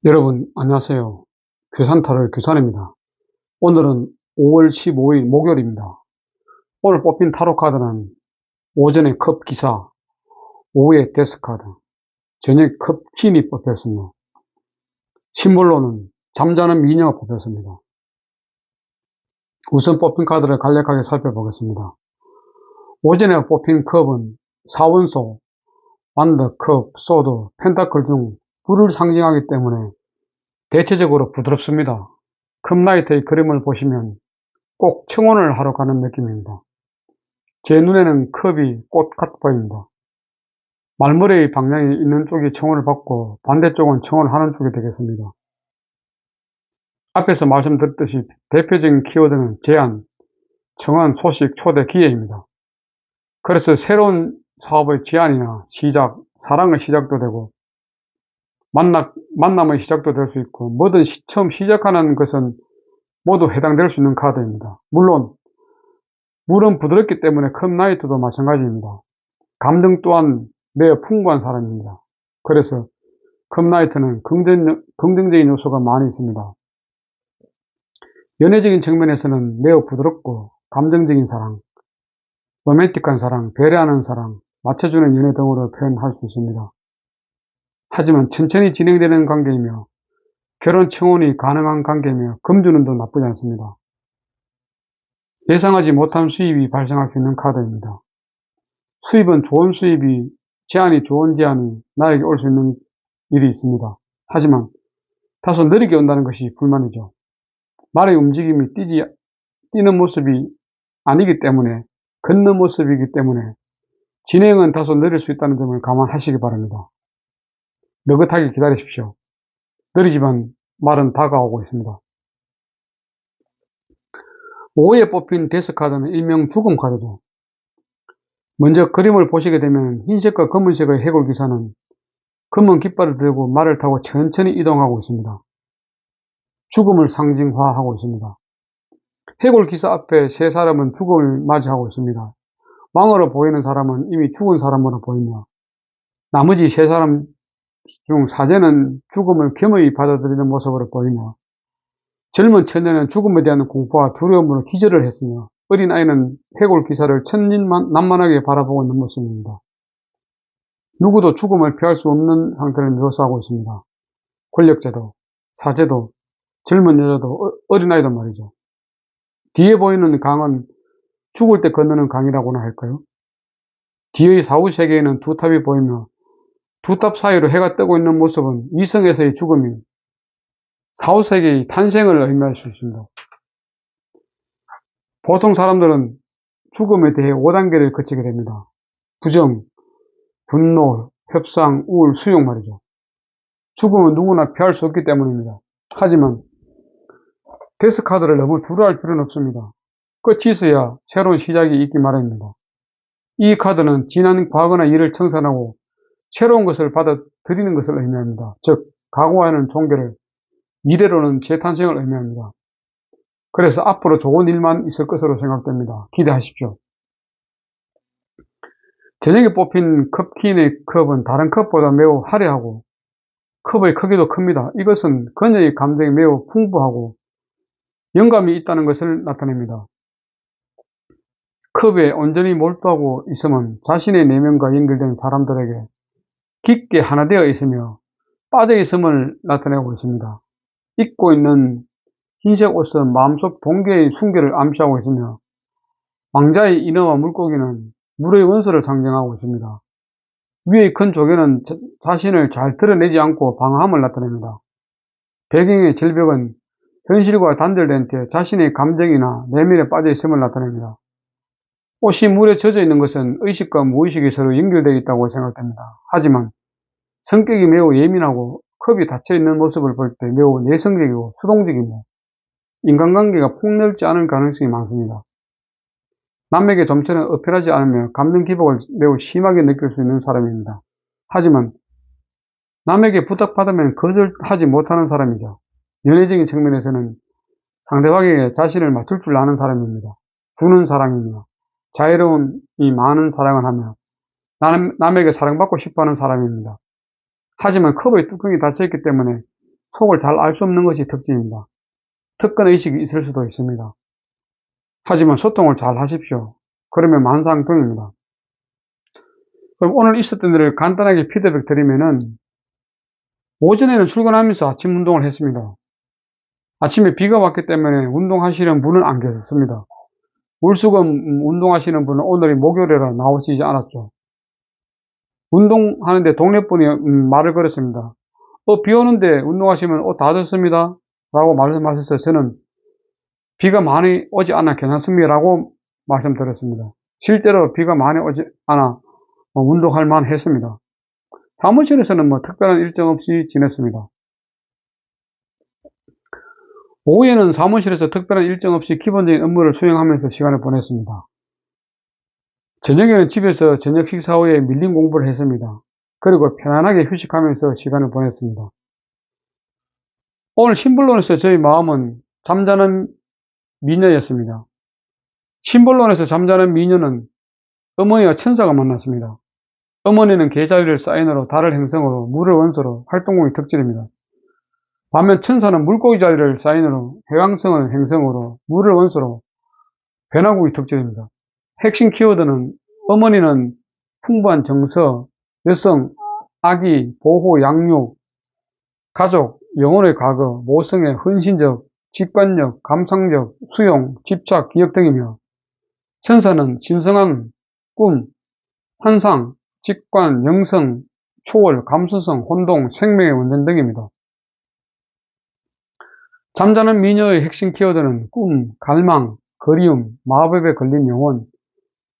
여러분 안녕하세요. 규산타를 규산입니다. 오늘은 5월 15일 목요일입니다. 오늘 뽑힌 타로 카드는 오전에 컵 기사, 오후에 데스카드, 저녁에 컵 퀸이 뽑혔습니다. 심볼로는 잠자는 미녀가 뽑혔습니다. 우선 뽑힌 카드를 간략하게 살펴보겠습니다. 오전에 뽑힌 컵은 사원소, 완더, 컵, 소드, 펜타클 중 불을 상징하기 때문에 대체적으로 부드럽습니다. 컵라이트의 그림을 보시면 꼭 청혼을 하러 가는 느낌입니다. 제 눈에는 컵이 꽃 같아 보입니다. 말머리의 방향이 있는 쪽이 청혼을 받고 반대쪽은 청혼을 하는 쪽이 되겠습니다. 앞에서 말씀드렸듯이 대표적인 키워드는 제안, 청혼, 소식, 초대, 기회입니다. 그래서 새로운 사업의 제안이나 시작, 사랑의 시작도 되고 만남의 시작도 될 수 있고 뭐든 처음 시작하는 것은 모두 해당될 수 있는 카드입니다. 물론 물은 부드럽기 때문에 컵라이트도 마찬가지입니다. 감정 또한 매우 풍부한 사람입니다. 그래서 컵라이트는 긍정적인 요소가 많이 있습니다. 연애적인 측면에서는 매우 부드럽고 감정적인 사랑, 로맨틱한 사랑, 배려하는 사랑, 맞춰주는 연애 등으로 표현할 수 있습니다. 하지만 천천히 진행되는 관계이며 결혼 청혼이 가능한 관계이며 금주는도 나쁘지 않습니다. 예상하지 못한 수입이 발생할 수 있는 카드입니다. 수입은 좋은 수입이, 좋은 제안이 나에게 올 수 있는 일이 있습니다. 하지만 다소 느리게 온다는 것이 불만이죠. 말의 움직임이 뛰는 모습이 아니기 때문에, 걷는 모습이기 때문에 진행은 다소 느릴 수 있다는 점을 감안하시기 바랍니다. 느긋하게 기다리십시오. 느리지만 말은 다가오고 있습니다. 오후에 뽑힌 데스카드는 일명 죽음 카드죠. 먼저 그림을 보시게 되면 흰색과 검은색의 해골 기사는 검은 깃발을 들고 말을 타고 천천히 이동하고 있습니다. 죽음을 상징화하고 있습니다. 해골 기사 앞에 세 사람은 죽음을 맞이하고 있습니다. 왕으로 보이는 사람은 이미 죽은 사람으로 보이며 나머지 세 사람 중 사제는 죽음을 겸허히 받아들이는 모습으로 보이며 젊은 처녀는 죽음에 대한 공포와 두려움으로 기절을 했으며 어린아이는 해골 기사를 천진난만하게 바라보고 있는 모습입니다. 누구도 죽음을 피할 수 없는 상태를 묘사하고 있습니다. 권력자도, 사제도, 젊은 여자도, 어린아이도 말이죠. 뒤에 보이는 강은 죽을 때 건너는 강이라고나 할까요? 뒤의 사후세계에는 두 탑이 보이며 두 탑 사이로 해가 뜨고 있는 모습은 이성에서의 죽음이 사후세계의 탄생을 의미할 수 있습니다. 보통 사람들은 죽음에 대해 5단계를 거치게 됩니다. 부정, 분노, 협상, 우울, 수용 말이죠. 죽음은 누구나 피할 수 없기 때문입니다. 하지만 데스카드를 너무 두려워할 필요는 없습니다. 끝이 있어야 새로운 시작이 있기 마련입니다. 이 카드는 지난 과거나 일을 청산하고 새로운 것을 받아들이는 것을 의미합니다. 즉, 과거와는 종결을, 미래로는 재탄생을 의미합니다. 그래서 앞으로 좋은 일만 있을 것으로 생각됩니다. 기대하십시오. 저녁에 뽑힌 컵퀸의 컵은 다른 컵보다 매우 화려하고 컵의 크기도 큽니다. 이것은 그녀의 감정이 매우 풍부하고 영감이 있다는 것을 나타냅니다. 컵에 온전히 몰두하고 있으면 자신의 내면과 연결된 사람들에게 깊게 하나 되어 있으며 빠져 있음을 나타내고 있습니다. 입고 있는 흰색 옷은 마음속 동계의 순결을 암시하고 있으며 왕자의 인어와 물고기는 물의 원소를 상징하고 있습니다. 위의 큰 조개는 자신을 잘 드러내지 않고 방어함을 나타냅니다. 배경의 절벽은 현실과 단절된 채 자신의 감정이나 내면에 빠져 있음을 나타냅니다. 옷이 물에 젖어 있는 것은 의식과 무의식이 서로 연결되어 있다고 생각됩니다. 하지만 성격이 매우 예민하고 컵이 닫혀 있는 모습을 볼 때 매우 내성적이고 수동적이며 인간관계가 폭넓지 않을 가능성이 많습니다. 남에게 좀처럼 어필하지 않으며 감정 기복을 매우 심하게 느낄 수 있는 사람입니다. 하지만 남에게 부탁받으면 거절하지 못하는 사람이죠. 연애적인 측면에서는 상대방에게 자신을 맞출 줄 아는 사람입니다. 주는 사랑이며 자유로운 이 많은 사랑을 하며 남에게 사랑받고 싶어하는 사람입니다. 하지만 컵의 뚜껑이 닫혀있기 때문에 속을 잘 알 수 없는 것이 특징입니다. 특권의식이 있을 수도 있습니다. 하지만 소통을 잘 하십시오. 그러면 만사형통입니다. 그럼 오늘 있었던 일을 간단하게 피드백 드리면은, 오전에는 출근하면서 아침 운동을 했습니다. 아침에 비가 왔기 때문에 운동하시는 분은 안 계셨습니다. 울수금 운동하시는 분은 오늘이 목요일이라 나오시지 않았죠. 운동하는데 동네 분이 말을 걸었습니다. 비 오는데 운동하시면 옷 다 젖습니다 라고 말씀하셔서 저는 비가 많이 오지 않아 괜찮습니다 라고 말씀드렸습니다. 실제로 비가 많이 오지 않아 운동할 만 했습니다. 사무실에서는 특별한 일정 없이 지냈습니다. 오후에는 사무실에서 특별한 일정 없이 기본적인 업무를 수행하면서 시간을 보냈습니다. 저녁에는 집에서 저녁 식사 후에 밀린 공부를 했습니다. 그리고 편안하게 휴식하면서 시간을 보냈습니다. 오늘 신불론에서 저희 마음은 잠자는 미녀였습니다. 신불론에서 잠자는 미녀는 어머니와 천사가 만났습니다. 어머니는 개자리를 사인으로 달을 행성으로 물을 원소로 활동공이 특질입니다. 반면 천사는 물고기 자리를 사인으로 해왕성을 행성으로 물을 원소로 변화국이 특질입니다. 핵심 키워드는 어머니는 풍부한 정서, 여성, 아기, 보호, 양육, 가족, 영혼의 과거, 모성애, 헌신적, 직관력, 감상적, 수용, 집착, 기억 등이며 천사는 신성한 꿈, 환상, 직관, 영성, 초월, 감수성, 혼동, 생명의 원전 등입니다. 잠자는 미녀의 핵심 키워드는 꿈, 갈망, 그리움, 마법에 걸린 영혼,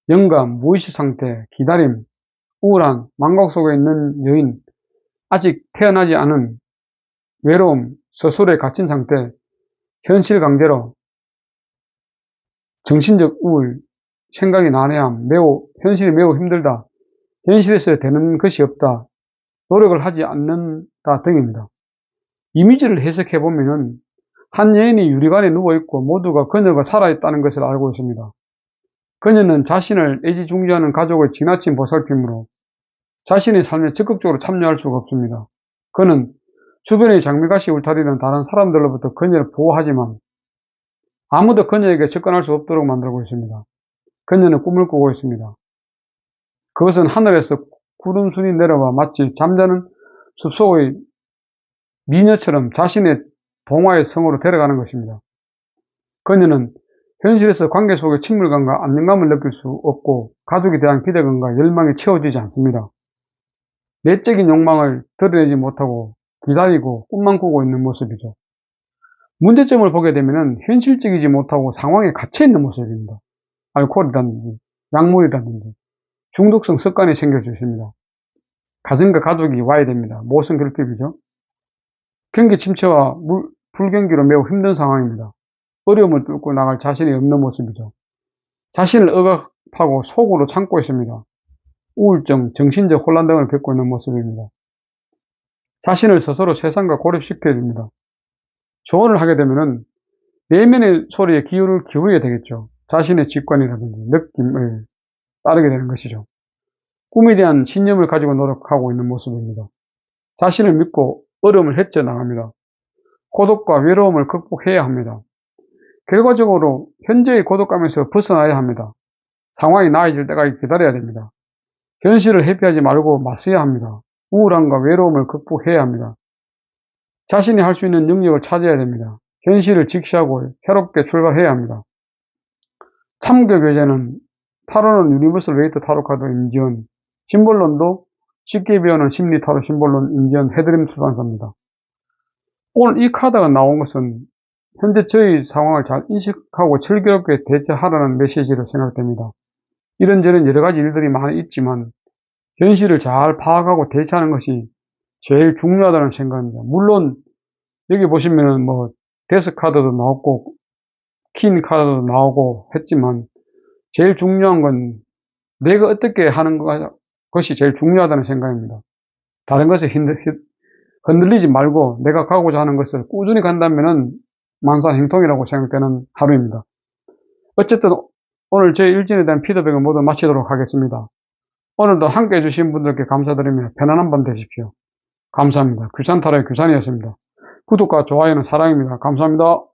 영감, 무의식 상태, 기다림, 우울한, 망각 속에 있는 여인, 아직 태어나지 않은 외로움, 서술에 갇힌 상태, 현실 강제로, 정신적 우울, 생각이 난해함, 현실이 매우 힘들다, 현실에서 되는 것이 없다, 노력을 하지 않는다 등입니다. 이미지를 해석해보면 한 여인이 유리관에 누워있고 모두가 그녀가 살아있다는 것을 알고 있습니다. 그녀는 자신을 애지중지하는 가족의 지나친 보살핌으로 자신의 삶에 적극적으로 참여할 수가 없습니다. 그는 주변의 장미가시 울타리는 다른 사람들로부터 그녀를 보호하지만 아무도 그녀에게 접근할 수 없도록 만들고 있습니다. 그녀는 꿈을 꾸고 있습니다. 그것은 하늘에서 구름순이 내려와 마치 잠자는 숲속의 미녀처럼 자신의 동화의 성으로 데려가는 것입니다. 그녀는 현실에서 관계 속의 친밀감과 안정감을 느낄 수 없고 가족에 대한 기대감과 열망이 채워지지 않습니다. 내적인 욕망을 드러내지 못하고 기다리고 꿈만 꾸고 있는 모습이죠. 문제점을 보게 되면 현실적이지 못하고 상황에 갇혀있는 모습입니다. 알코올이라든지 약물이라든지 중독성 습관이 생길 수 있습니다. 가정과 가족이 와야 됩니다. 모성 결핍이죠. 경기 침체와 불경기로 매우 힘든 상황입니다. 어려움을 뚫고 나갈 자신이 없는 모습이죠. 자신을 억압하고 속으로 참고 있습니다. 우울증, 정신적 혼란 등을 겪고 있는 모습입니다. 자신을 스스로 세상과 고립시켜야 됩니다. 조언을 하게 되면은 내면의 소리에 귀를 기울여야 되겠죠. 자신의 직관이라든지 느낌을 따르게 되는 것이죠. 꿈에 대한 신념을 가지고 노력하고 있는 모습입니다. 자신을 믿고 어려움을 헤쳐나갑니다. 고독과 외로움을 극복해야 합니다. 결과적으로 현재의 고독감에서 벗어나야 합니다. 상황이 나아질 때까지 기다려야 됩니다. 현실을 회피하지 말고 맞서야 합니다. 우울함과 외로움을 극복해야 합니다. 자신이 할 수 있는 능력을 찾아야 됩니다. 현실을 직시하고 새롭게 출발해야 합니다. 참교교재는 타로는 유니버설 웨이트 타로카드 임지연, 심볼론도 쉽게 배우는 심리 타로 심볼론 임지연 해드림 출판사입니다. 오늘 이 카드가 나온 것은 현재 저희 상황을 잘 인식하고 철저하게 대처하라는 메시지로 생각됩니다. 이런저런 여러 가지 일들이 많이 있지만 현실을 잘 파악하고 대처하는 것이 제일 중요하다는 생각입니다. 물론 여기 보시면은 데스 카드도 나왔고 퀸 카드도 나오고 했지만 제일 중요한 건 내가 어떻게 하는 것이 제일 중요하다는 생각입니다. 다른 것에 흔들리지 말고 내가 가고자 하는 것을 꾸준히 간다면은 만사행통이라고 생각되는 하루입니다. 어쨌든 오늘 제 일진에 대한 피드백을 모두 마치도록 하겠습니다. 오늘도 함께 해주신 분들께 감사드리며 편안한 밤 되십시오. 감사합니다. 규산타로의 규산이었습니다. 구독과 좋아요는 사랑입니다. 감사합니다.